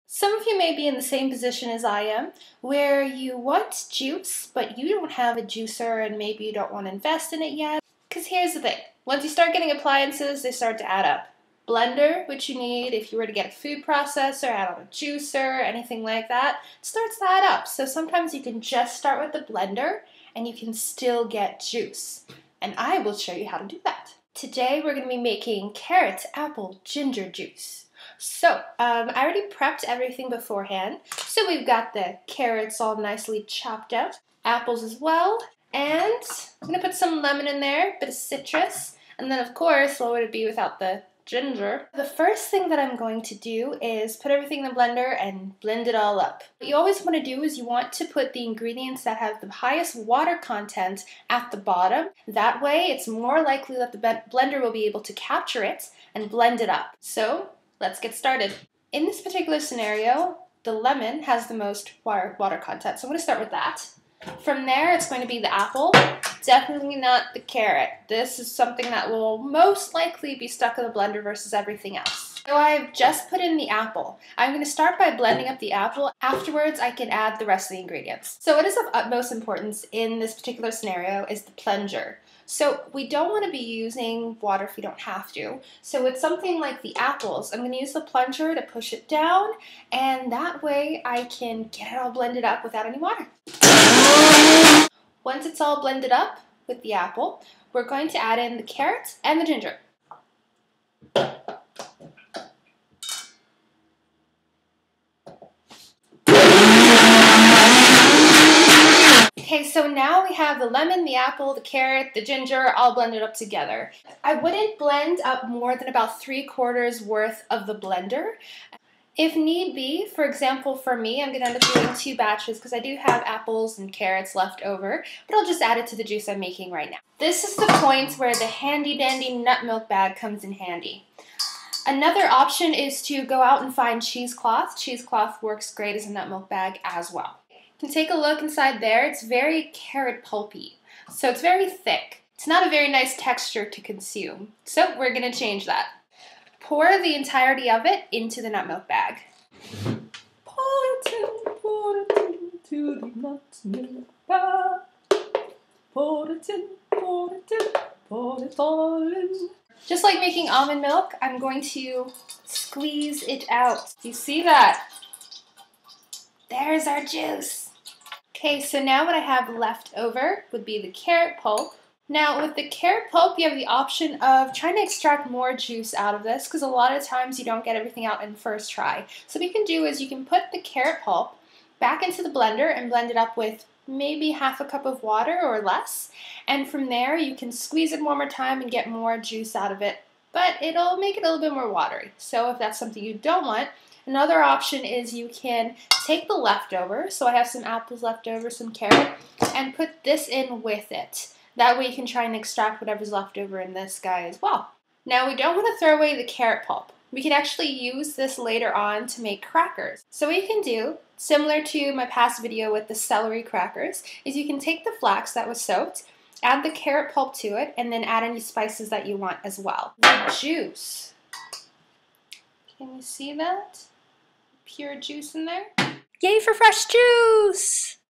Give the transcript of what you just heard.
Some of you may be in the same position as I am, where you want juice, but you don't have a juicer and maybe you don't want to invest in it yet. Because here's the thing, once you start getting appliances, they start to add up. Blender, which you need if you were to get a food processor, add on a juicer, anything like that, starts to add up. So sometimes you can just start with the blender and you can still get juice. And I will show you how to do that. Today we're going to be making carrot, apple, ginger juice. So, I already prepped everything beforehand. So we've got the carrots all nicely chopped out, apples as well, and I'm going to put some lemon in there, a bit of citrus, and then of course, what would it be without the ginger? The first thing that I'm going to do is put everything in the blender and blend it all up. What you always want to do is you want to put the ingredients that have the highest water content at the bottom. That way, it's more likely that the blender will be able to capture it and blend it up. So, let's get started. In this particular scenario, the lemon has the most water content, so I'm going to start with that. From there, it's going to be the apple, definitely not the carrot. This is something that will most likely be stuck in the blender versus everything else. So I've just put in the apple. I'm going to start by blending up the apple. Afterwards, I can add the rest of the ingredients. So what is of utmost importance in this particular scenario is the plunger. So we don't want to be using water if we don't have to. So with something like the apples, I'm going to use the plunger to push it down, and that way I can get it all blended up without any water. Once it's all blended up with the apple, we're going to add in the carrots and the ginger. Okay, so now we have the lemon, the apple, the carrot, the ginger all blended up together. I wouldn't blend up more than about 3/4 worth of the blender. If need be, for example, for me, I'm going to end up doing 2 batches because I do have apples and carrots left over, but I'll just add it to the juice I'm making right now. This is the point where the handy dandy nut milk bag comes in handy. Another option is to go out and find cheesecloth. Cheesecloth works great as a nut milk bag as well. You can take a look inside there. It's very carrot pulpy, so it's very thick. It's not a very nice texture to consume, so we're going to change that. Pour the entirety of it into the nut milk bag. Pour it into the nut milk bag. Pour it in, pour it in, pour it all in. Just like making almond milk, I'm going to squeeze it out. You see that? There's our juice. Okay, so now what I have left over would be the carrot pulp. Now with the carrot pulp, you have the option of trying to extract more juice out of this because a lot of times you don't get everything out in first try. So what you can do is you can put the carrot pulp back into the blender and blend it up with maybe 1/2 cup of water or less. And from there, you can squeeze it one more time and get more juice out of it, but it'll make it a little bit more watery. So if that's something you don't want, another option is you can take the leftover, so I have some apples left over, some carrot, and put this in with it. That way you can try and extract whatever's left over in this guy as well. Now we don't want to throw away the carrot pulp. We can actually use this later on to make crackers. So what you can do, similar to my past video with the celery crackers, is you can take the flax that was soaked, add the carrot pulp to it, and then add any spices that you want as well. The juice. Can you see that? Pure juice in there. Yay for fresh juice!